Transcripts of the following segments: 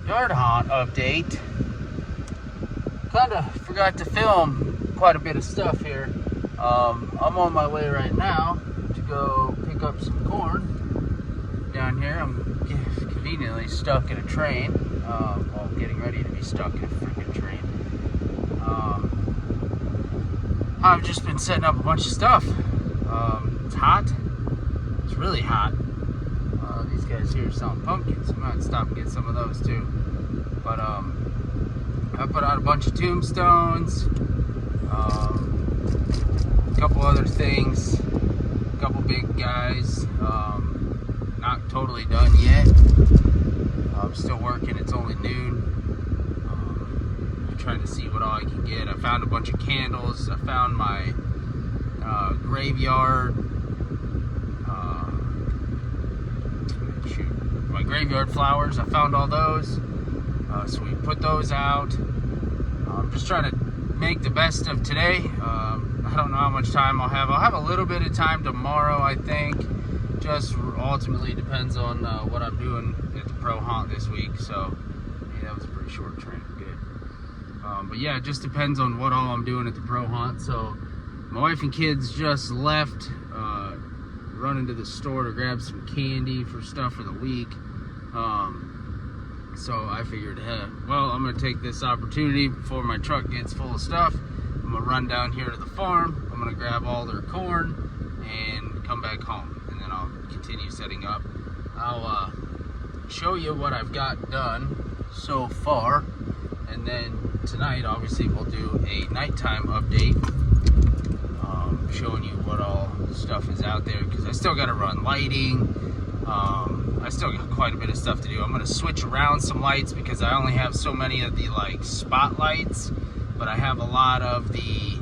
Yard haunt update. Kind of forgot to film quite a bit of stuff here. I'm on my way right now to go pick up some corn down here. I'm conveniently stuck in a train. Well, getting ready to be stuck in a freaking train. I've just been setting up a bunch of stuff. It's hot. It's really hot. These guys here are selling pumpkins. I might stop and get some of those too. But I put out a bunch of tombstones, a couple other things, a couple big guys. Not totally done yet. I'm still working. It's only noon. I'm trying to see what all I can get. I found a bunch of candles. I found my graveyard. My graveyard flowers. I found all those. So we put those out. I'm just trying to make the best of today. I don't know how much time I'll have. I'll have a little bit of time tomorrow, I think. Just ultimately depends on what I'm doing at the pro haunt this week. So yeah, that was a pretty short train. Good. But yeah, it just depends on what all I'm doing at the pro haunt. So my wife and kids just left, running to the store to grab some candy for stuff for the week. So I figured, well, I'm going to take this opportunity before my truck gets full of stuff. I'm going to run down here to the farm. I'm going to grab all their corn and come back home. And then I'll continue setting up. I'll show you what I've got done so far. And then tonight, obviously, we'll do a nighttime update. Showing you what all stuff is out there. Because I still got to run lighting. I still got quite a bit of stuff to do. I'm going to switch around some lights because I only have so many of the like spotlights, but I have a lot of the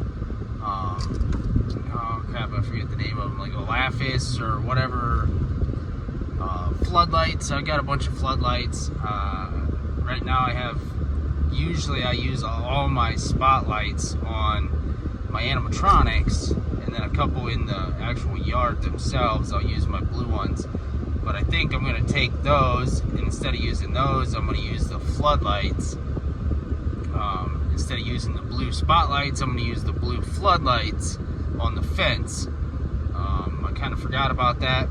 oh crap, I forget the name of them, like Olafis or whatever, floodlights. I got a bunch of floodlights. Right now usually I use all my spotlights on my animatronics, and then a couple in the actual yard themselves. I'll use my blue ones. But I think I'm going to take those, and instead of using those, I'm going to use the floodlights. Instead of using the blue spotlights, I'm going to use the blue floodlights on the fence. I kind of forgot about that.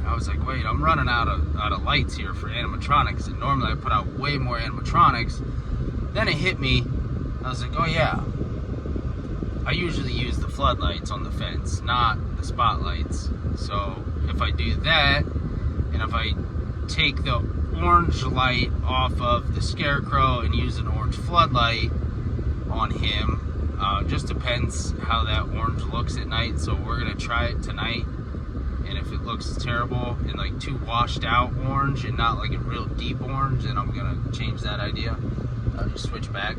I was like, wait, I'm running out of lights here for animatronics, and normally I put out way more animatronics. Then it hit me. I was like, oh yeah, I usually use the floodlights on the fence, not the spotlights. So if I do that, and if I take the orange light off of the scarecrow and use an orange floodlight on him, just depends how that orange looks at night. So we're gonna try it tonight, and if it looks terrible and like too washed out orange and not like a real deep orange, then I'm gonna change that idea. I'll just switch back,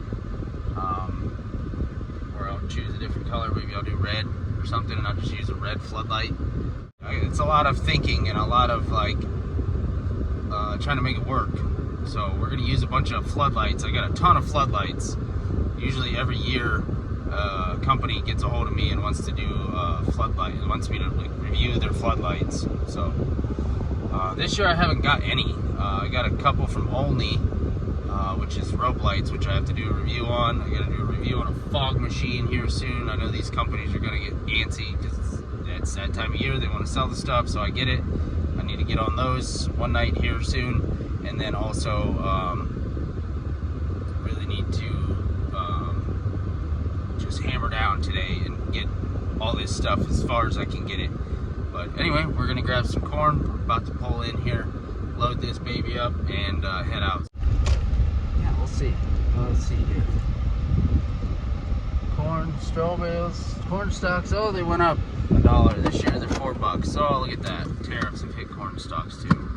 or I'll choose a different color. Maybe I'll do red or something, and I'll just use a red floodlight. It's a lot of thinking and a lot of like trying to make it work. So we're going to use a bunch of floodlights. I got a ton of floodlights. Usually every year a company gets a hold of me and wants to do wants me to like review their floodlights. So this year I haven't got any. I got a couple from Olney, which is rope lights, which I have to do a review on. I got to do a review on a fog machine here soon. I know these companies are going to get antsy because it's that time of year. They want to sell the stuff, so I get it. I need to get on those one night here soon. And then also really need to just hammer down today and get all this stuff as far as I can get it. But anyway, we're going to grab some corn. We're about to pull in here, load this baby up, and head out. Yeah, we'll see. Let's see here. Corn, straw bales, corn stalks. Oh, they went up $1 this year. They're $4. Oh, look at that. Tariffs have hit corn stalks too.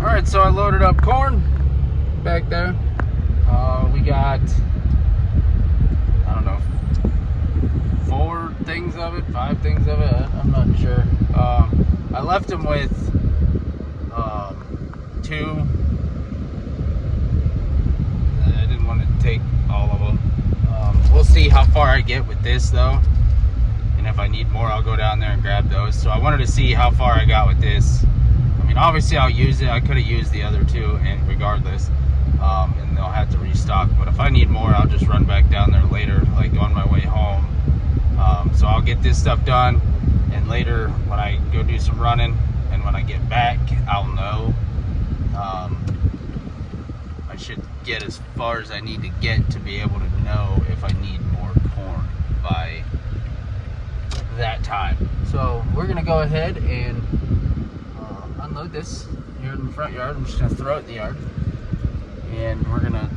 All right, so I loaded up corn back there. We got, I don't know, 4 things of it, 5 things of it. I'm not sure. I left them with 2. I didn't want to take all of them. We'll see how far I get with this though, and if I need more I'll go down there and grab those. So I wanted to see how far I got with this. I mean, obviously I'll use it. I could have used the other two, and regardless, and they'll have to restock. But if I need more, I'll just run back down there later, like on my way home. So I'll get this stuff done, and later when I go do some running, and when I get back, I'll know. I should get as far as I need to get to be able to know if I need more corn by that time. So we're gonna go ahead and unload this here in the front yard. I'm just gonna throw it in the yard, and we're gonna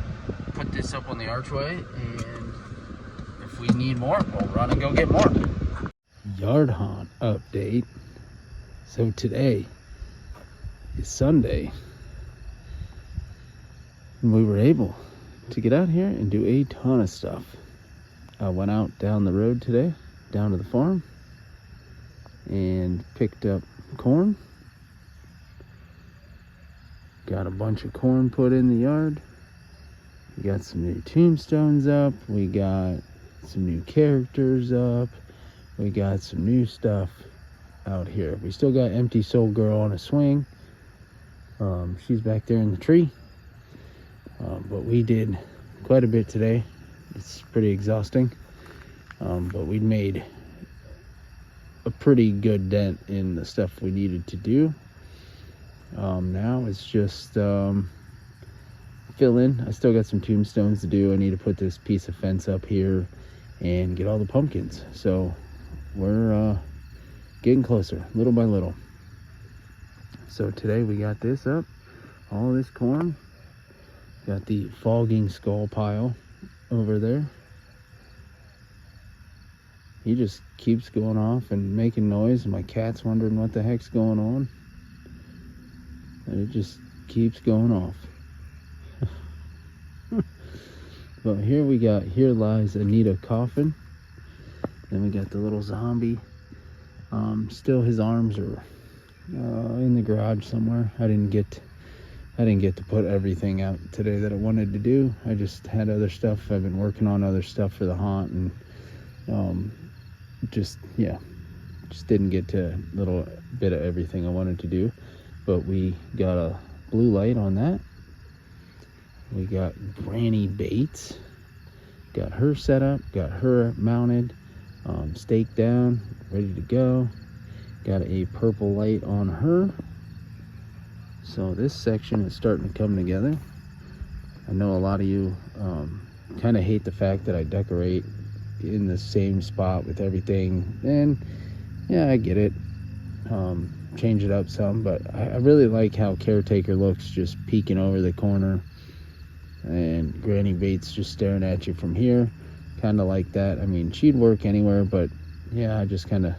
put this up on the archway, and if we need more, we'll run and go get more. Yard hunt update. So today is Sunday, and we were able to get out here and do a ton of stuff. I went out down the road today, down to the farm, and picked up corn. Got a bunch of corn put in the yard. We got some new tombstones up. We got some new characters up. We got some new stuff out here. We still got Empty Soul Girl on a swing. She's back there in the tree. But we did quite a bit today. It's pretty exhausting. But we made a pretty good dent in the stuff we needed to do. Now it's just fill in. I still got some tombstones to do. I need to put this piece of fence up here and get all the pumpkins. So we're getting closer, little by little. So today we got this up, all this corn. Got the fogging skull pile over there. He just keeps going off and making noise, and my cat's wondering what the heck's going on. And it just keeps going off. But here we got, here lies Anita coffin. Then we got the little zombie. Still his arms are in the garage somewhere. I didn't get to put everything out today that I wanted to do. I just had other stuff. I've been working on other stuff for the haunt, and just didn't get to a little bit of everything I wanted to do. But we got a blue light on that. We got Granny Bates. Got her set up, got her mounted, staked down, ready to go. Got a purple light on her. So this section is starting to come together. I know a lot of you kind of hate the fact that I decorate in the same spot with everything, and yeah, I get it. Change it up some, but I really like how Caretaker looks, just peeking over the corner, and Granny Bates just staring at you from here, kind of like that. I mean, she'd work anywhere, but yeah, I just kind of,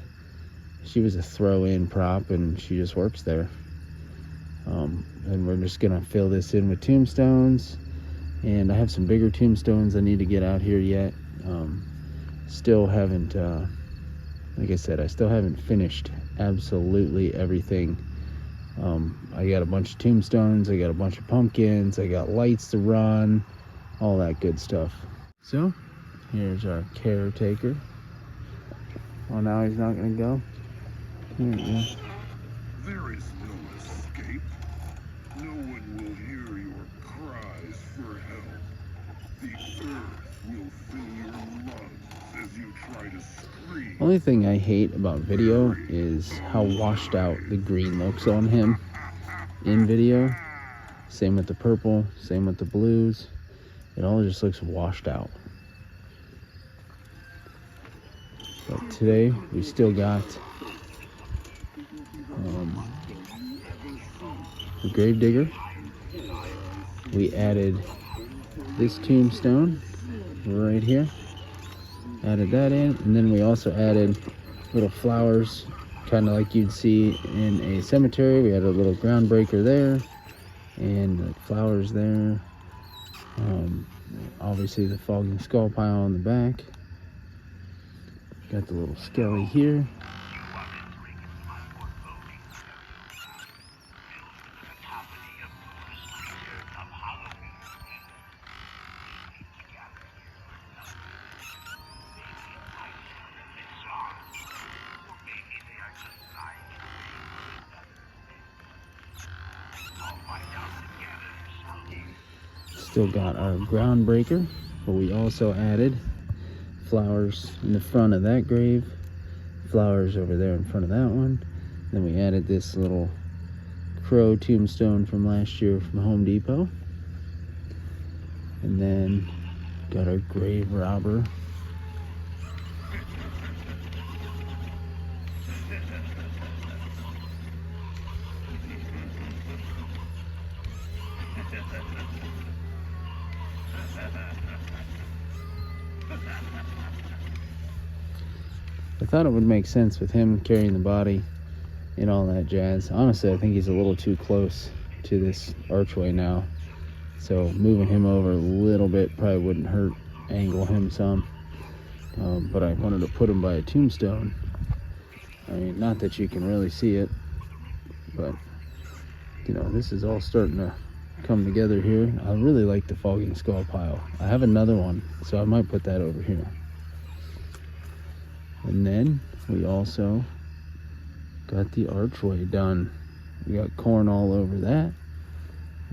she was a throw-in prop, and she just works there. And we're just gonna fill this in with tombstones, and I have some bigger tombstones I need to get out here yet. Still haven't, like I said, I still haven't finished absolutely everything. I got a bunch of tombstones, I got a bunch of pumpkins, I got lights to run, all that good stuff. So here's our Caretaker. Oh, now he's not gonna go. Here we go. There is no escape. No one will hear your cries for help. The earth will fill your lungs as you try to scream. Only thing I hate about video is how washed out the green looks on him in video. Same with the purple, same with the blues. It all just looks washed out. But today we still got the Gravedigger. We added this tombstone right here. Added that in, and then we also added little flowers, kind of like you'd see in a cemetery. We had a little groundbreaker there, and flowers there. Obviously the fogging skull pile on the back. Got the little skelly here. Still got our groundbreaker, but we also added flowers in the front of that grave, flowers over there in front of that one. Then we added this little crow tombstone from last year from Home Depot. And then got our grave robber. I thought it would make sense with him carrying the body and all that jazz. Honestly, I think he's a little too close to this archway now. So moving him over a little bit probably wouldn't hurt, angle him some. But I wanted to put him by a tombstone. I mean, not that you can really see it, but you know, this is all starting to come together here. I really like the fogging skull pile. I have another one, so I might put that over here. And then we also got the archway done. We got corn all over that.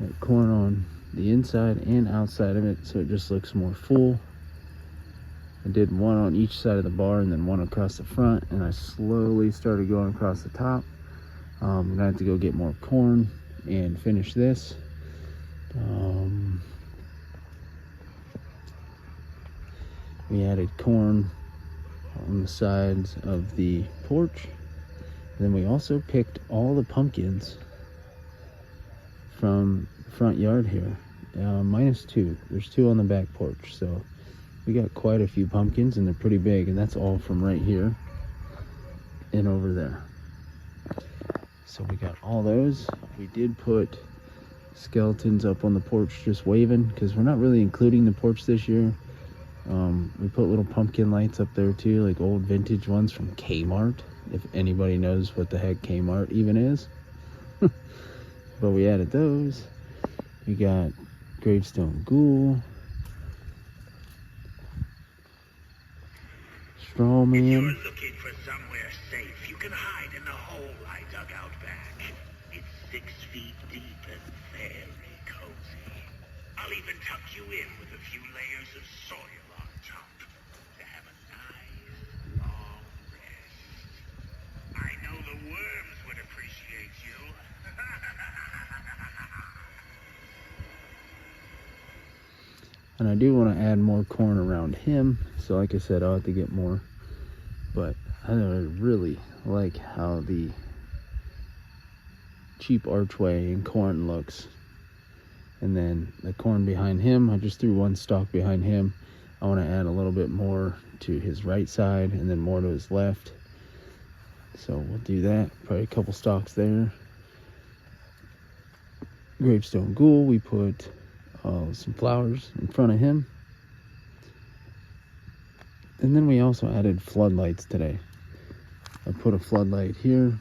Got corn on the inside and outside of it, so it just looks more full. I did one on each side of the bar and then one across the front, and I slowly started going across the top. I'm gonna have to go get more corn and finish this. We added corn on the sides of the porch. And then we also picked all the pumpkins from the front yard here, minus 2. There's 2 on the back porch, so we got quite a few pumpkins, and they're pretty big, and that's all from right here and over there. So we got all those. We did put skeletons up on the porch just waving, because we're not really including the porch this year. We put little pumpkin lights up there too, like old vintage ones from Kmart, if anybody knows what the heck Kmart even is. But we added those. We got gravestone ghoul, straw man. If you're looking for somewhere safe, you can hide in the hole I dug out back. It's 6 feet deep and very cozy. I'll even tuck you in with a few layers of soil on top to have a nice long rest. I know the worms would appreciate you. And I do want to add more corn around him, so like I said, I'll have to get more. But I really like how the cheap archway and corn looks. And then the corn behind him, I just threw one stalk behind him. I want to add a little bit more to his right side and then more to his left. So we'll do that, probably a couple stalks there. Gravestone ghoul, we put some flowers in front of him. And then we also added floodlights today. I put a floodlight here.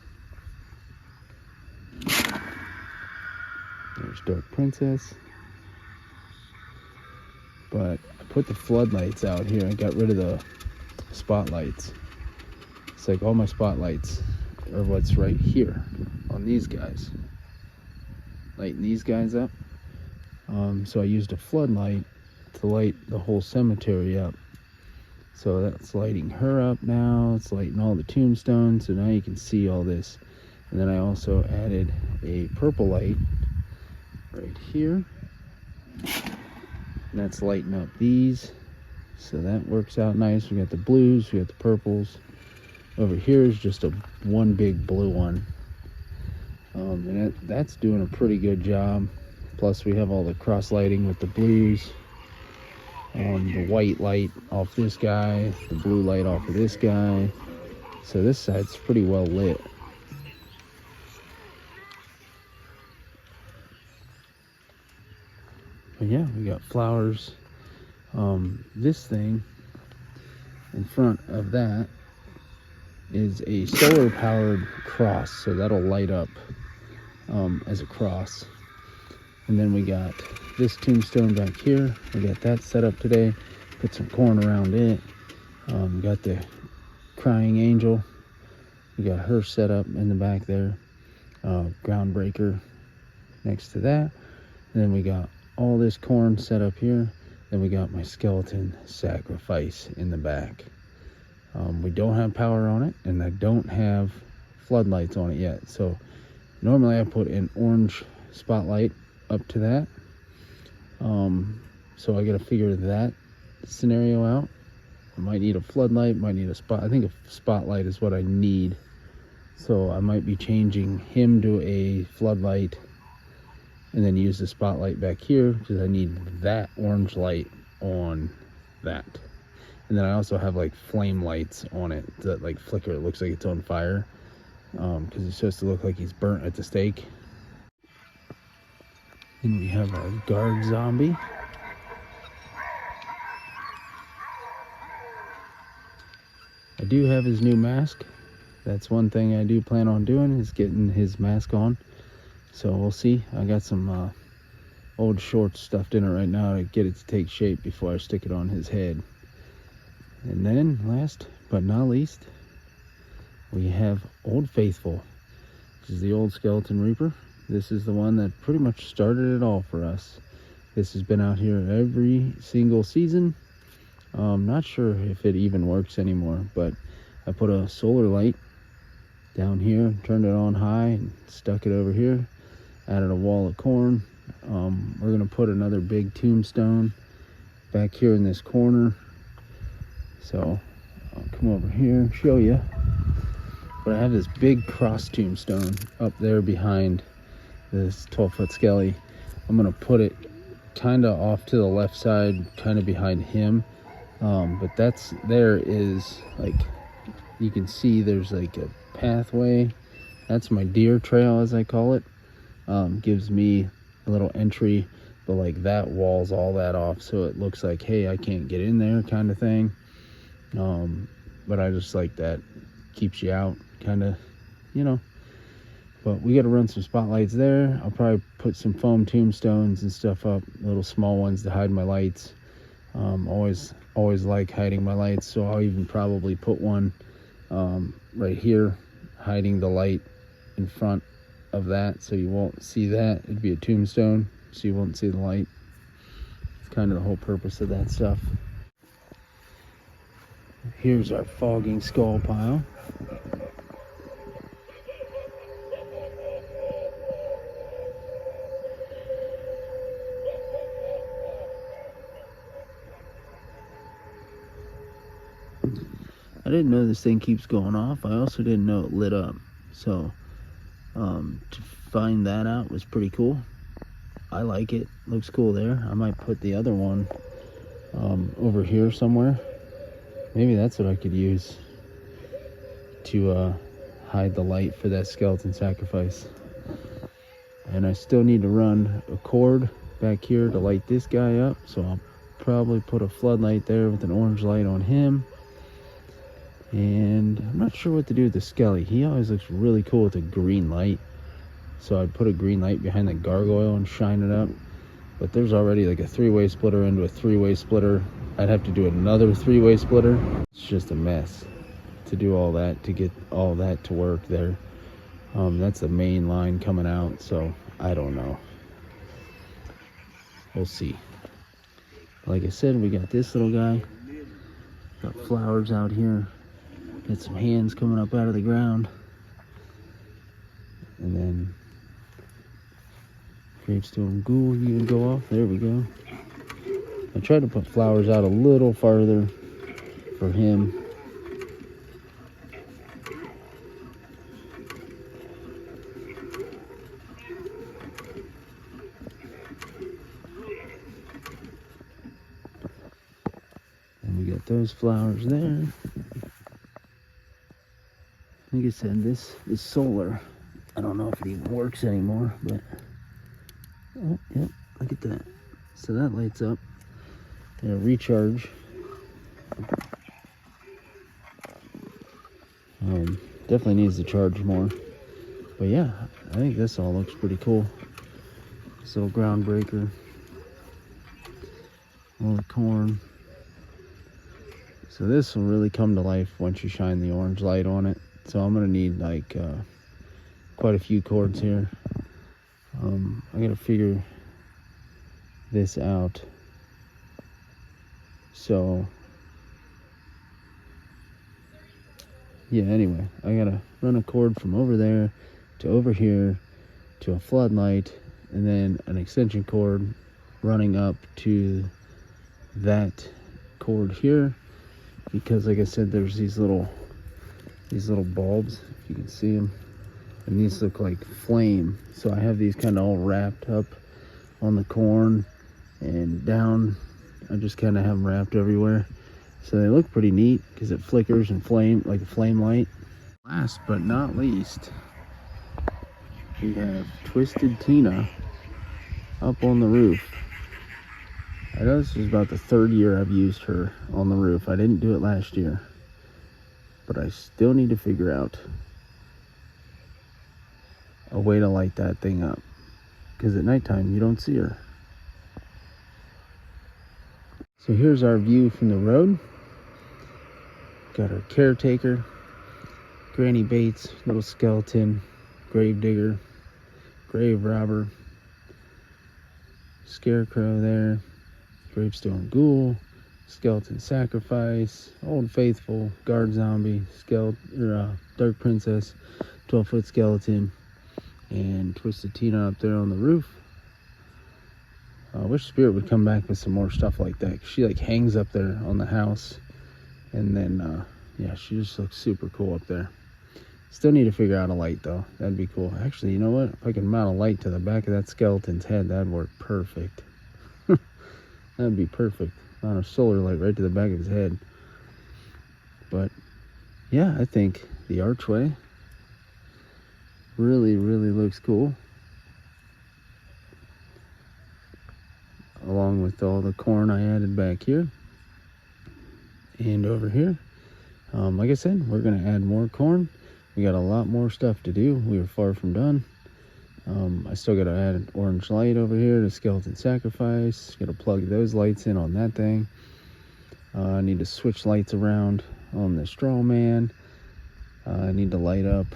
There's Dark Princess. But I put the floodlights out here. I got rid of the spotlights. It's like all my spotlights are what's right here on these guys. Lighting these guys up. So I used a floodlight to light the whole cemetery up. So that's lighting her up now. It's lighting all the tombstones. So now you can see all this. And then I also added a purple light right here. And that's lighting up these. So that works out nice. We got the blues, we got the purples. Over here is just one big blue one. And that's doing a pretty good job. Plus we have all the cross lighting with the blues. The white light off this guy, the blue light off of this guy. So this side's pretty well lit. But yeah, we got flowers. This thing in front of that is a solar powered cross, so that'll light up as a cross. And then we got this tombstone back here. We got that set up today. Put some corn around it. Got the crying angel. We got her set up in the back there. Groundbreaker next to that. And then we got all this corn set up here. Then we got my skeleton sacrifice in the back. We don't have power on it, and I don't have floodlights on it yet. So normally I put an orange spotlight up to that. So I gotta figure that scenario out. I might need a floodlight, might need a spot. I think a spotlight is what I need. So I might be changing him to a floodlight and then use the spotlight back here because I need that orange light on that. And then I also have like flame lights on it that like flicker. It looks like it's on fire because it's supposed to look like he's burnt at the stake. And we have our guard zombie. I do have his new mask. That's one thing I do plan on doing, is getting his mask on. So we'll see. I got some old shorts stuffed in it right now to get it to take shape before I stick it on his head. And then last but not least, we have Old Faithful. This is the old Skeleton Reaper. This is the one that pretty much started it all for us. This has been out here every single season. Not sure if it even works anymore, but I put a solar light down here, turned it on high, and stuck it over here. Added a wall of corn. We're gonna put another big tombstone back here in this corner. So I'll come over here and show you. But I have this big cross tombstone up there behind this 12-foot skelly. I'm gonna put it kind of off to the left side, kind of behind him. But there is like, you can see there's like a pathway. That's my deer trail, as I call it. Gives me a little entry, but like that walls all that off, so it looks like, hey, I can't get in there kind of thing. But I just like that. Keeps you out, kind of, you know. But we got to run some spotlights there. I'll probably put some foam tombstones and stuff up, little small ones to hide my lights. Always like hiding my lights, so I'll even probably put one right here, hiding the light in front of that, so you won't see that. It'd be a tombstone, so you won't see the light. It's kind of the whole purpose of that stuff. Here's our fogging skull pile. I didn't know this thing keeps going off. I also didn't know it lit up. So to find that out was pretty cool. I like it. Looks cool there. I might put the other one over here somewhere. Maybe that's what I could use to hide the light for that skeleton sacrifice. And I still need to run a cord back here to light this guy up. So I'll probably put a floodlight there with an orange light on him. And I'm not sure what to do with the skelly. He always looks really cool with a green light. So I'd put a green light behind the gargoyle and shine it up. But there's already like a three-way splitter into a three-way splitter. I'd have to do another three-way splitter. It's just a mess to do all that, to get all that to work there. That's the main line coming out, so I don't know. We'll see. Like I said, we got this little guy. Got flowers out here. Got some hands coming up out of the ground. And then gravestone ghoul, you can go off. There we go. I tried to put flowers out a little farther for him. And we got those flowers there. Like I said, this is solar. I don't know if it even works anymore, but oh, yep, look at that. So that lights up. It'll recharge. Definitely needs to charge more. But yeah, I think this all looks pretty cool. This little ground breaker. All the corn. So this will really come to life once you shine the orange light on it. So I'm gonna need like quite a few cords here. I gotta figure this out. So yeah, anyway, I gotta run a cord from over there to over here to a floodlight, and then an extension cord running up to that cord here, because like I said, there's these little bulbs, if you can see them, and these look like flame. So I have these kind of all wrapped up on the corn and down. I just kind of have them wrapped everywhere, so they look pretty neat because it flickers and flame like a flame light. Last but not least, we have Twisted Tina up on the roof. I know this is about the 3rd year I've used her on the roof. I didn't do it last year, but I still need to figure out a way to light that thing up, because at nighttime you don't see her. So here's our view from the road. Got our caretaker, Granny Bates, little skeleton, grave digger, grave robber, scarecrow there, gravestone ghoul, skeleton sacrifice, old faithful, guard zombie, dark princess, 12-foot skeleton, and Twisted Tina up there on the roof. I wish Spirit would come back with some more stuff like that, 'cause she like hangs up there on the house, and then yeah, she just looks super cool up there. Still need to figure out a light though. That'd be cool. Actually, you know what? If I could mount a light to the back of that skeleton's head, that'd work perfect. That'd be perfect. Mount a solar light right to the back of his head. But yeah, I think the archway really looks cool, along with all the corn I added back here and over here. Like I said, we're gonna add more corn. We got a lot more stuff to do. We are far from done. I still gotta add an orange light over here to skeleton sacrifice. Gotta plug those lights in on that thing. I need to switch lights around on the straw man. I need to light up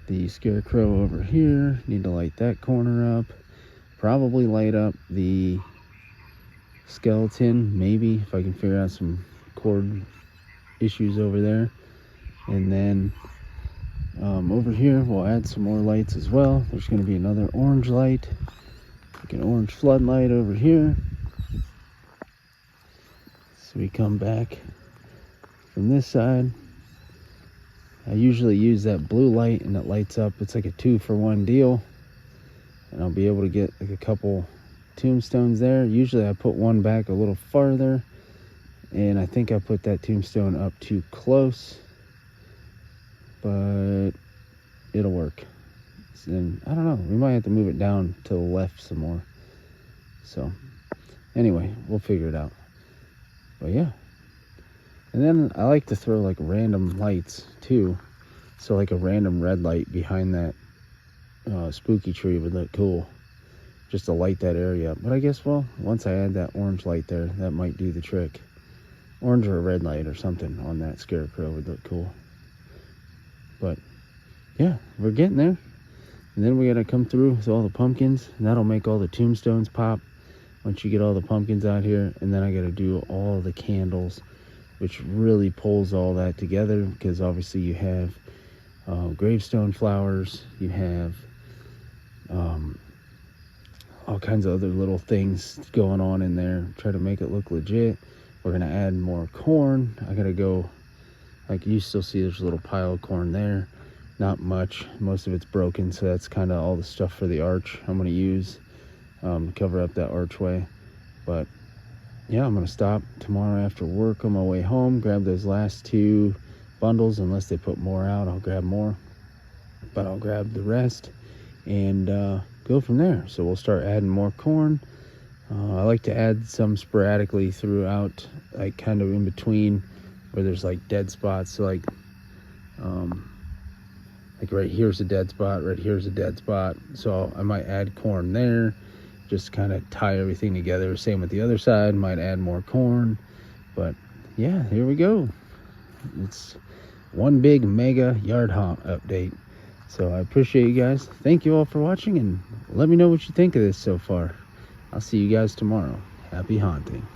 the scarecrow over here. Need to light that corner up. Probably light up the skeleton, maybe, if I can figure out some cord issues over there. And then over here we'll add some more lights as well. There's going to be another orange light, like an orange floodlight over here. So we come back from this side. I usually use that blue light, and it lights up. It's like a 2-for-1 deal, and I'll be able to get like a couple tombstones there. Usually I put one back a little farther, and I think I put that tombstone up too close, but it'll work. And I don't know, we might have to move it down to the left some more. So anyway, we'll figure it out. But yeah, and then I like to throw like random lights too. So like a random red light behind that spooky tree would look cool, just to light that area up. But I guess, well, once I add that orange light there, that might do the trick. Orange or a red light or something on that scarecrow would look cool. But yeah, we're getting there. And then we gotta come through with all the pumpkins, and that'll make all the tombstones pop once you get all the pumpkins out here. And then I gotta do all the candles, which really pulls all that together, because obviously you have gravestone flowers, you have all kinds of other little things going on in there. Try to make it look legit. We're gonna add more corn. I gotta go, like you still see there's a little pile of corn there. Not much, most of it's broken, so that's kind of all the stuff for the arch I'm gonna use to cover up that archway. But yeah, I'm gonna stop tomorrow after work on my way home, grab those last 2 bundles. Unless they put more out, I'll grab more, but I'll grab the rest and go from there. So we'll start adding more corn. I like to add some sporadically throughout, like kind of in between where there's like dead spots. So like right here's a dead spot, right here's a dead spot. So I might add corn there, just kind of tie everything together. Same with the other side, might add more corn. But yeah, here we go. It's one big mega yard haunt update. So I appreciate you guys. Thank you all for watching, and let me know what you think of this so far. I'll see you guys tomorrow. Happy haunting.